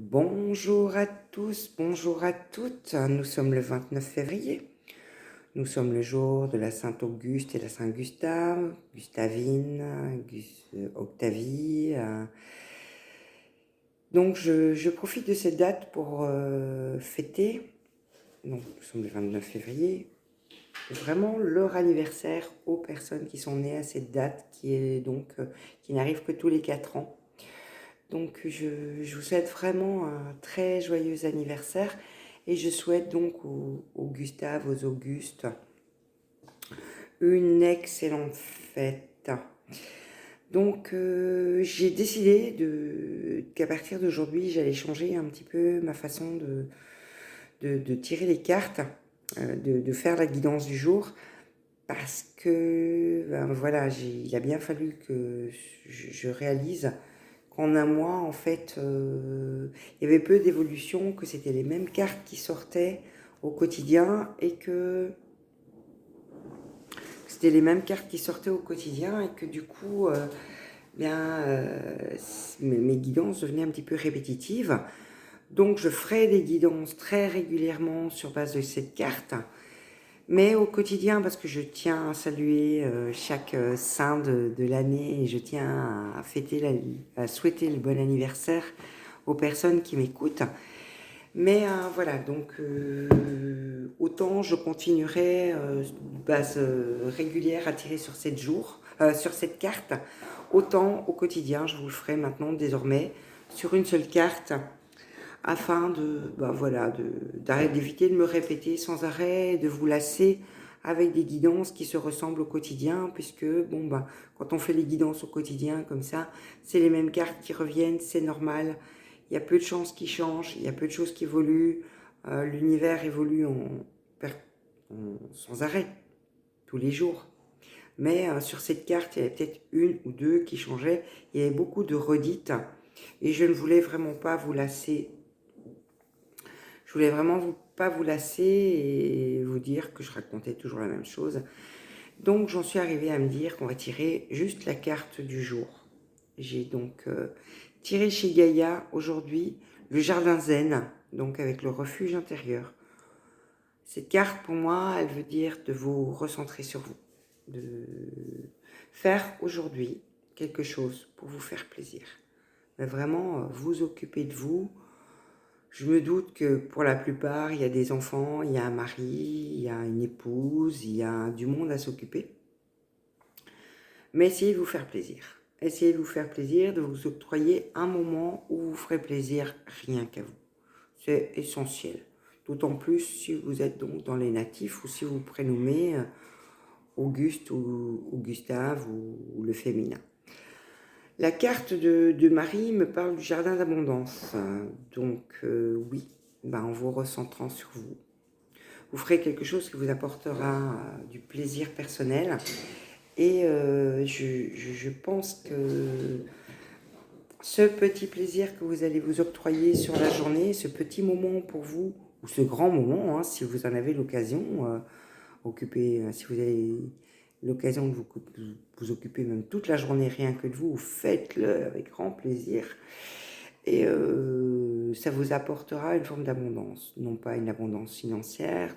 Bonjour à tous, bonjour à toutes. Nous sommes le 29 février. Nous sommes le jour de la Saint-Auguste et la Saint-Gustave, Gustavine, Octavie. Donc je profite de cette date pour fêter, donc nous sommes le 29 février, vraiment leur anniversaire aux personnes qui sont nées à cette date qui n'arrive que tous les 4 ans. Donc je vous souhaite vraiment un très joyeux anniversaire et je souhaite donc aux Gustave, aux Augustes, une excellente fête. Donc j'ai décidé qu'à partir d'aujourd'hui, j'allais changer un petit peu ma façon de tirer les cartes, de faire la guidance du jour, parce que ben voilà, il a bien fallu que je réalise qu'en un mois, en fait, il y avait peu d'évolution, que c'était les mêmes cartes qui sortaient au quotidien et que c'était les mêmes cartes qui sortaient au quotidien et que du coup, mes guidances devenaient un petit peu répétitives. Donc, je ferai des guidances très régulièrement sur base de cette carte. Mais au quotidien, parce que je tiens à saluer chaque saint de l'année et je tiens à à souhaiter le bon anniversaire aux personnes qui m'écoutent. Mais voilà, donc autant je continuerai de base régulière à tirer sur 7 jours, sur cette carte, autant au quotidien je vous le ferai maintenant désormais sur une seule carte afin d'éviter de me répéter sans arrêt, de vous lasser avec des guidances qui se ressemblent au quotidien, puisque quand on fait les guidances au quotidien comme ça, c'est les mêmes cartes qui reviennent, c'est normal. Il y a peu de chances qui changent, il y a peu de choses qui évoluent. L'univers évolue sans arrêt, tous les jours. Mais sur cette carte, il y avait peut-être une ou deux qui changeaient. Il y avait beaucoup de redites et je ne voulais vraiment pas vous lasser. Je voulais vraiment pas vous lasser et vous dire que je racontais toujours la même chose. Donc j'en suis arrivée à me dire qu'on va tirer juste la carte du jour. J'ai donc tiré chez Gaïa aujourd'hui le jardin zen, donc avec le refuge intérieur. Cette carte pour moi, elle veut dire de vous recentrer sur vous, de faire aujourd'hui quelque chose pour vous faire plaisir. Mais vraiment vous occuper de vous. Je me doute que pour la plupart, il y a des enfants, il y a un mari, il y a une épouse, il y a du monde à s'occuper. Mais essayez de vous faire plaisir. Essayez de vous faire plaisir, de vous octroyer un moment où vous ferez plaisir rien qu'à vous. C'est essentiel. D'autant plus si vous êtes donc dans les natifs ou si vous prénommez Auguste ou Gustave ou le féminin. La carte de Marie me parle du jardin d'abondance. Donc oui, en vous recentrant sur vous, vous ferez quelque chose qui vous apportera du plaisir personnel. Et je pense que ce petit plaisir que vous allez vous octroyer sur la journée, ce petit moment pour vous, ou ce grand moment, si vous en avez l'occasion, si vous avez l'occasion de vous occuper même toute la journée rien que de vous, faites-le avec grand plaisir. Et ça vous apportera une forme d'abondance. Non pas une abondance financière,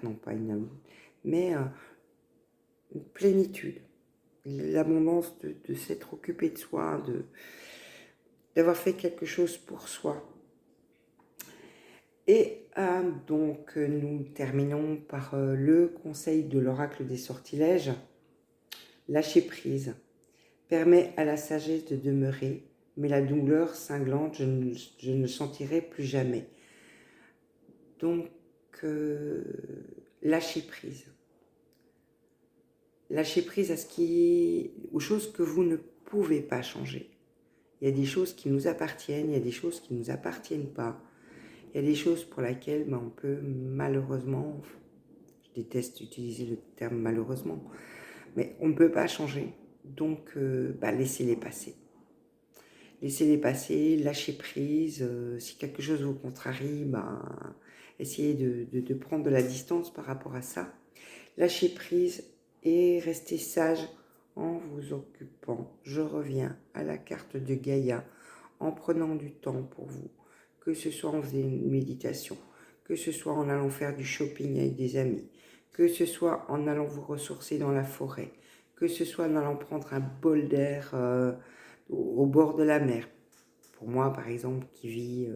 mais une plénitude. L'abondance de s'être occupé de soi, d'avoir fait quelque chose pour soi. Et donc nous terminons par le conseil de l'oracle des sortilèges. Lâcher prise permet à la sagesse de demeurer, mais la douleur cinglante, je ne sentirai plus jamais. Donc lâcher prise. Lâcher prise aux choses que vous ne pouvez pas changer. Il y a des choses qui nous appartiennent, il y a des choses qui ne nous appartiennent pas. Il y a des choses pour lesquelles on peut malheureusement, je déteste utiliser le terme malheureusement, mais on ne peut pas changer. Donc laissez-les passer. Laissez-les passer, lâchez prise. Si quelque chose vous contrarie, essayez de prendre de la distance par rapport à ça. Lâchez prise et restez sage en vous occupant. Je reviens à la carte de Gaïa en prenant du temps pour vous. que ce soit en faisant une méditation, que ce soit en allant faire du shopping avec des amis, que ce soit en allant vous ressourcer dans la forêt, que ce soit en allant prendre un bol d'air au bord de la mer. Pour moi, par exemple, qui vit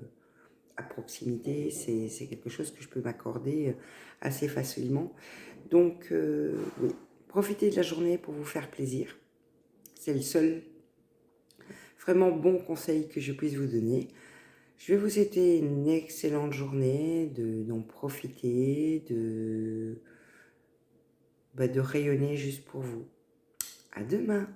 à proximité, c'est quelque chose que je peux m'accorder assez facilement. Donc, oui, profitez de la journée pour vous faire plaisir. C'est le seul vraiment bon conseil que je puisse vous donner. Je vais vous souhaiter une excellente journée, d'en profiter, de rayonner juste pour vous. À demain!